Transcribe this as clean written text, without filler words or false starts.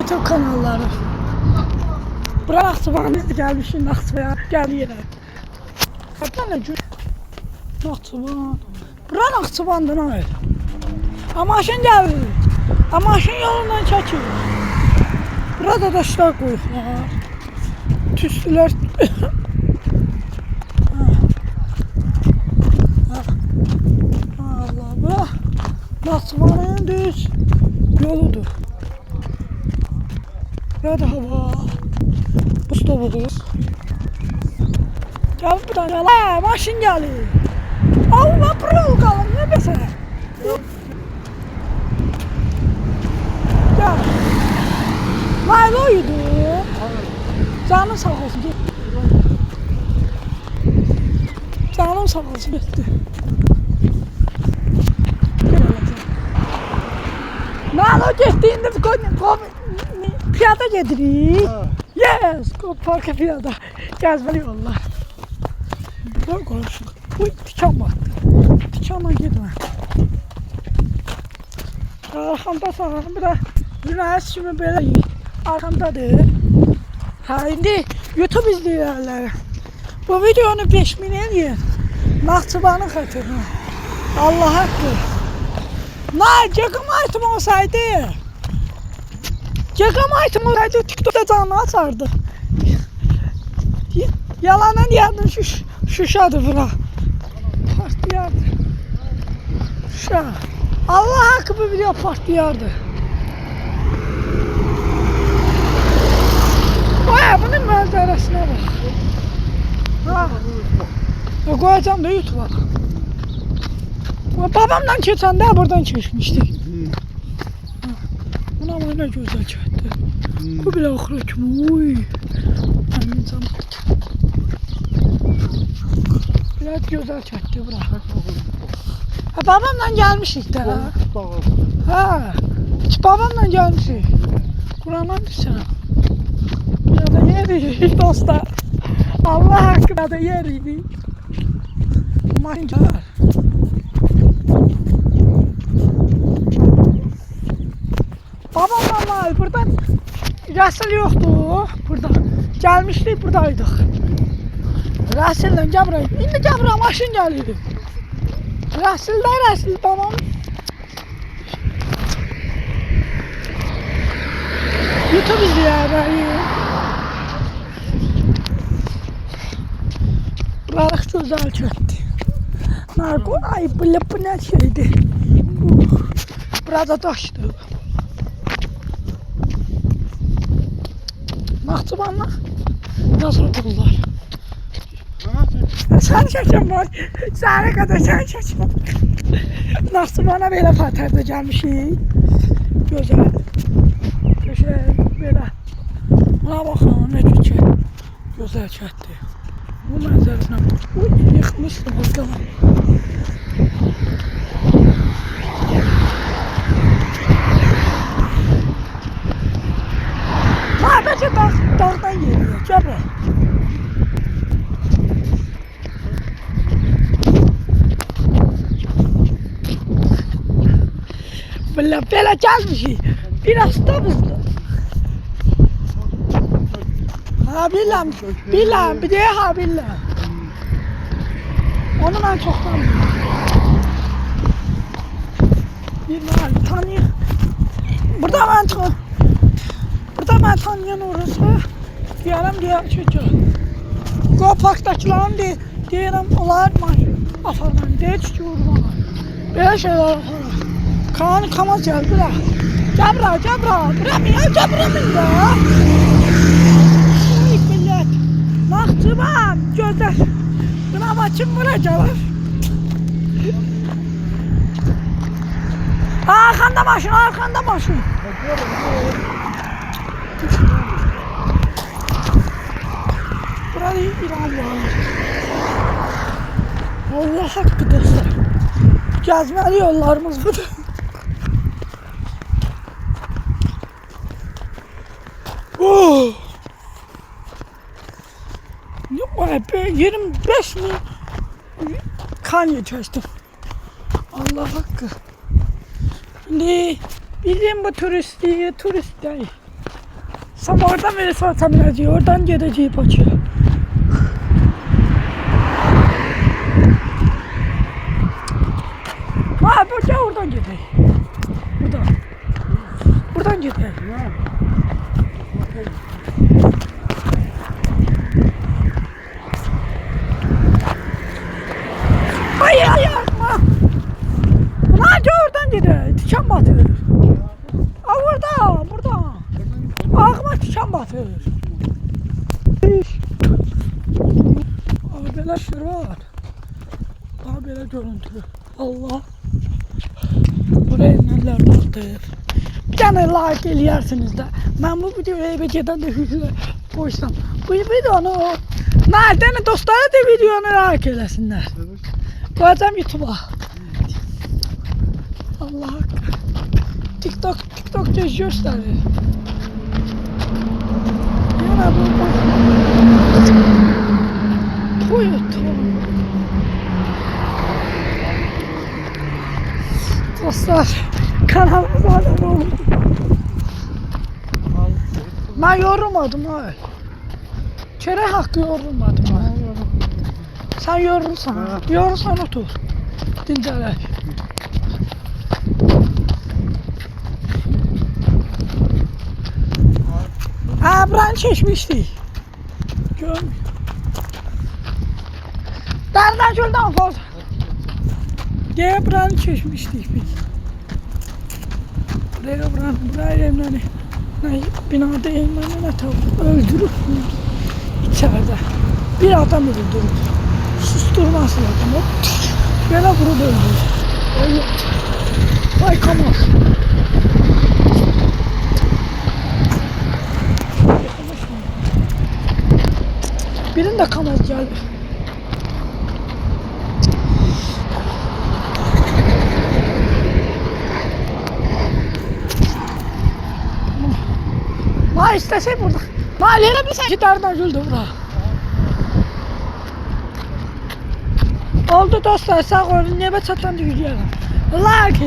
YouTube kanalları. Bura Naxçıvan'a gəlmişik, Naxçıvana gəlirik. Nə cür? Naxçıvan. Bura Naxçıvandır nə? Maşın gəlir. Maşın yolundan çəkir. Burada daşlar qoyublar. Tüstülər. Allah, bura Naxçıvanın düz yoludur. Burada hava. Bustobuz. Gel buradan gel. Maşın gelir. Allah pırıl kalın. Ne beser? Gel. Layloydu. Canım sağ olsun. Canım sağ olsun. Gitti. Laylo getdiğinde piyada gedirik. Yes, parka piyada. Gəzməli yollar. Burada konuşuq. Uy, tikan baktı. Tikanla gitmə. Arxamda sağlam. Bu da günahs kimi belə arxamdadır. İndi YouTube izləyirlər. Bu videonu 5000 eləyin. Naxçıvanın xatirinə. Allah haqqı. Cəqəm aytım olsaydı. Cəqəm aytım olsaydı TikTok'da canlı açardı. Yalanın yardım Şuşadır bura. Partiyardı. Şuşa. Allah hakkı bu video partiyardı. Oya bunun mənzərəsinə bak. Ha. Koyacağım da YouTube'a. Babamla keçəndə buradan keçmişdik. Buna ne gözəl çəkdi. Bu bile oxura kimi. Uy. Amin cəmat. Biraz gözəl çəkdi bura. Babamla gəlmişik də. Ha. Babamla gəlmişik. Qurandan düşsən. Ya da yerik dostlar. Allah haqqında da yerik. Maşın gəlir. Babamla buradan Rəsul yoxdur. Burada. Gəlmişdik, buradaydıq. Rəsul'la gəl buraya. İndi gəl buraya, maşın gəlir. Rəsul babam. YouTube izləyərək. Buralar gözəl çəkdi. Ay, bu nə şeydir. Burada daşdır. Naxçıvanla nasıl otururlar? Sen çəkəm var. Sənə qədər sən çəkəm. Naxçıvana belə patərdə gəlmişik. Gözəl. Köşək belə. Buna baxın, nə gözəl çəkdi. Bu mənzərəsinə yıxmışdım orada. Bəlkə dağdan geliyor. Gəl bura. Belə gəlmişik. Biraz da buzdur. Ha biləm, bir deyə ha biləm. Onu mən çoxdan biləm. Bilməm, tanıyım. Burada mən tanıyan orası. Deyərəm ki, Go Park'dakilərin deyirəm, onlar aparlar, deyir ki, vurmalar. Belə şeylər aparlar. Kaan kamaz gəl, bura. Gəl bura. Bura min da. Uy, millət. Naxçıvan, gözəl. Buna bakım, bura gəlir. Arxanda maşın. Burada İran var. Allah haqqı dostlar. Gəzməli yollarımız budur. Oh! 25.000 Kanye çəkdim. Allah haqqı. Şimdi bizim bu turist değil. Sen oradan verirsen tanınacak, oradan gidecek Bakıya. Ha Bakıya oradan gidelim. Buradan. Buradan gidelim. Hayır yapma. Hadi oradan gidelim. Diken batır. Aa burada, burada. Ağıma diken batır. Aa belə şey var. Aa belə görüntü. Allah. Buraya neler baktır. Bir tane like eləyersiniz də. Mən bu videoyu eve gedən də hücrə qoysam. Bu videonu nereden dostları da videonu like eləsinlər. Koyacağım YouTube'a. Allah hakkı. TikTok göz gösterir. Yana bu. Koyut. Dostlar kanalımıza abone olun. Ben yorulmadım ha. Çörek hakkı yorulmadım ha. Sen yorulsan, yorulsan otur. Dincelek. Ha buranı çeşmiştik. Görmüyor. Derden gölden fazla. Diye buranı çeşmiştik biz. Buraya evlerini binada evlerini öldürüp içeride. Bir adam öldürüp susturması adamı. Böyle vurup öldürür. Evet. Vay kamaz. Birinde kamaz geldi. Ma istese burada. Ma yere bir sen gitardan güldü bura. Oldu dostlar, sağ olun. Nebe çatlandı gidiyorum. Like.